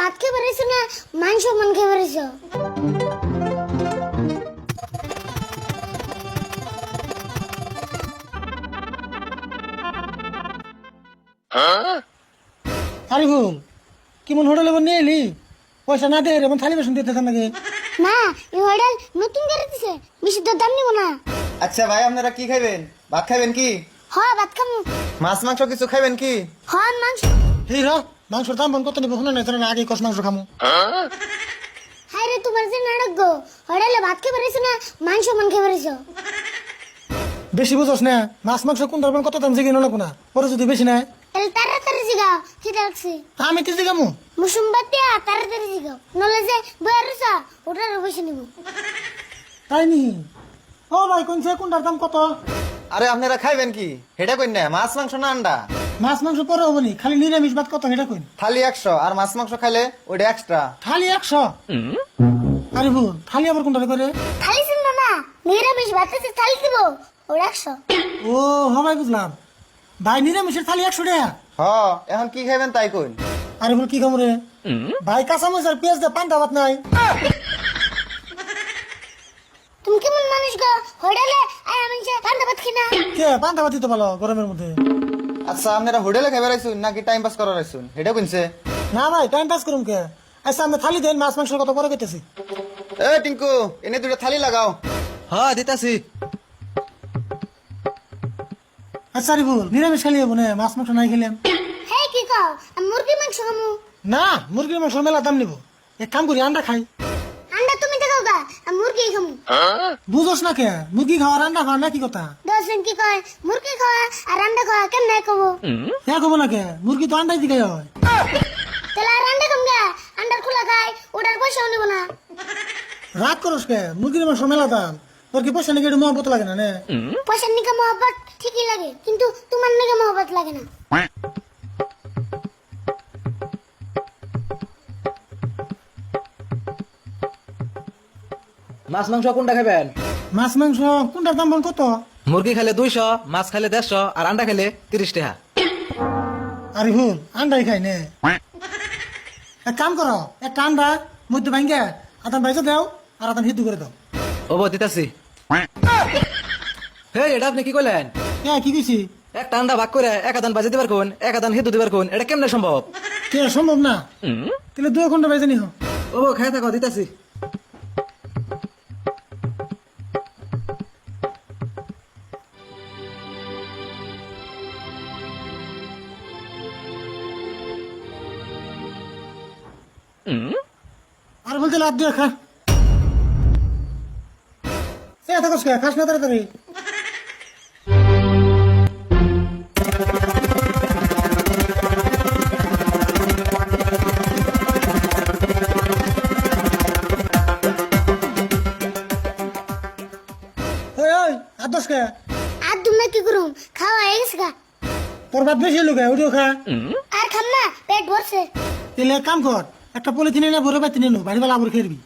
ভাত খেয়ে বেরিয়েছো না মাংস মান খেয়ে বেরিয়েছো? আরে ভুল কেমন হোটেলে নিয়ে এলি? পয়সা না দিয়ে এমন থালি বাসন দিতে নাকি? না, এই হোটেল নতুন করে দিছে, বেশি তো দাম নিব না। আচ্ছা ভাই, আপনারা কি খাইবেন? ভাত খাইবেন কি? হ্যাঁ ভাত খামু। মাছ মাংস কিছু খাইবেন কি? হ্যাঁ মাংস। এই র মাংসর দাম বন কত নিব শুনে না তোরা আগে কষ মাংস খামু। হাই রে, তোমার যে নাটক গো, হোটেলে ভাত খেয়ে বেরিয়েছো না মাংস মান খেয়ে বেরিয়েছো? বেশি বুঝোস না, মাছ মাংস কোন ধরবেন কত দাম জিগে নলো কোনা পরে যদি বেশি নাই তাহলে তাড়াতাড়ি জিগাও, খিদে লাগছে। আমি কি জিগামু? মুসুম বাতিয়া তাড়াতাড়ি জিগাও, নলে যে বইয়া রয়েছা ওটার বসে নিব। তাই নি? ও ভাই কোনছে কোনটার দাম কত? আরে আপনারা খাইবেন কি হেটা কইন না, মাছ মাংস না আন্ডা? মাছ মাংস পরে হবনি, খালি নিরামিষ ভাত কত এটা কইন। থালি 100 আর মাছ মাংস খাইলে ওইটা এক্সট্রা। থালি 100? আরে ভুল থালি আবার কোনটা করে? থালি শুনবো না, নিরামিষ ভাত আছে থালি দিব, ওটা 100। ও হবাই বুঝলাম। ভাই নিরামিষের থালি 100 টাকা? হ, এখন কি খাইবেন তাই কইন। আরে ভুল কি খামু রে ভাই? কাঁচামরিচ আর পেঁয়াজ দিয়ে পান্তা ভাত নাই? তুমি কেমন মানুষ গো, হোটেলে আয় আমি যে পান্তা ভাত খাই না? কে পান্তা ভাত দিতে ভালো গরমের মধ্যে? আচ্ছা আপনারা হোটেলে খাইবার আইছুন নাকি টাইম পাস করার আইছুন হেটা কইনছে? না ভাই টাইম পাস করুম কে? আচ্ছা আমি থালি দেন, মাছ মাংসের কথা পরে কইতেছি। এ টিঙ্কু, এনে দুটো থালি লাগাও। হ্যাঁ দিতাছি। আচ্ছা রে ভুল নিরামিষ খালি হবো না, মাছ মাংস নাই খেলাম। হে কি কও, আমি মুরগি মাংস খামু। না মুরগির মাংস মেলা দাম নিব, এক কাম করি আন্ডা খাই। আন্ডা তুমি দেখাও গা, আমি মুরগি খামু। বুঝোস না কে? মুরগি খাওয়ার আন্ডা খাওয়া না কি কথা? দর্শন কি কয়, মুরগি খাওয়া আর আন্ডা খাওয়া কেমনে কব? হ্যাঁ কব না কে? মুরগি তো আন্ডাই দিকে হয়। তাহলে আর আন্ডা খাম গা, আন্ডার খোলা খাই, ওটার পয়সাও নিব না। রাগ করস কে? মুরগির মাংস মেলা দাম, তোর কি পয়সা নাকি একটু মহব্বত লাগে না নে? পয়সার নিকে মহব্বত ঠিকই লাগে, কিন্তু তোমার নিকে মহব্বত লাগে না। মাছ মাংস কোনটা খাবেন? মাছ মাংস কোনটার দাম বল কত? মুরগি খাইলে 200, মাছ খাইলে 150 আর আন্ডা খাইলে 30 টাকা। আরে ভুল আন্ডাই খাই নে। এক কাম করো, একটা আন্ডা মধ্যে ভাঙ্গে আদান বাইজে দাও আর আদান হিদ্ধ করে দাও। ওবো দিতাছি। হে এটা আপনি কি কইলেন? হ্যাঁ কি কইছি? একটা আন্ডা ভাগ করে এক আদান বাজে দিবার কোন, এক আদান হিদু দিবার কোন, এটা কেমনে সম্ভব? কে সম্ভব না? তাহলে 2 ঘন্টা বাইজে নিহ। ওবো খাই থাকো, দিতাছি। আর বলতে লাভ দিয়ে খা। সে এত কষ্ট খাস না তাড়াতাড়ি। ওই ওই আর দশ খা। আর তুমি কি করুম, খাওয়া হয়ে গেছে গা। তোর ভাত বেশি হলো ওটিও খা। আর খাম না, পেট ভরছে। তাহলে এক কাম কর, একটা পলিথিনে না ভরে পাতি নিয়ে বাড়ি বেলা আবার খেয়ে দিবি।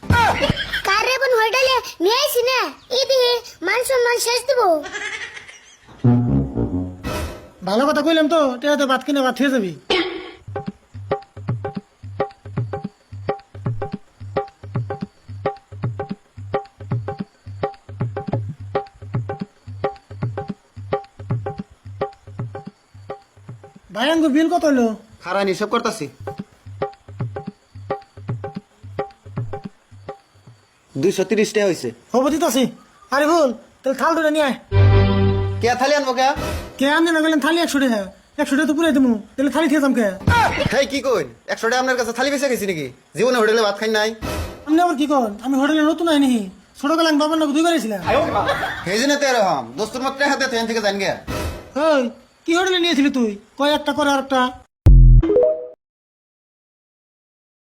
কারে বোন হোটেলে নিয়ে আইছি না, এই দিয়ে মান সম্মান শেষ দিব। ভালো কথা কইলাম তো, টেহাতে ভাত কিনে ভাত খেয়ে যাবি। ভাইয়াঙ্গু বিল কত হলো? খারান হিসাব করতাছি। 230 টাকা হইছে। হবো দিতাছি। আরে ভুল তাহলে থাল ধরে নিয়ে আয়। কে থালি আনবো কে? কে আনতে না গেলেন থালি 100 টাকা, 100 টাকা তো পুরাই দেবো, তাহলে থালি খেয়ে যাম কে? হেই কি কইন, 100 টাকা আপনার কাছে থালি বেঁচে গেছি নাকি? জীবনে হোটেলে ভাত খাই নাই। আপনি আবার কি করেন? আমি হোটেলে নতুন আইনি, ছোটবেলা আমি বাবার নাকি 2 বার ছিলাম। সেই জন্য তো এরকম দোস্তুর মাত্র হাতে থেকে জান গে। ওই কি হোটেলে নিয়েছিলি তুই? কয় একটা করে আর একটা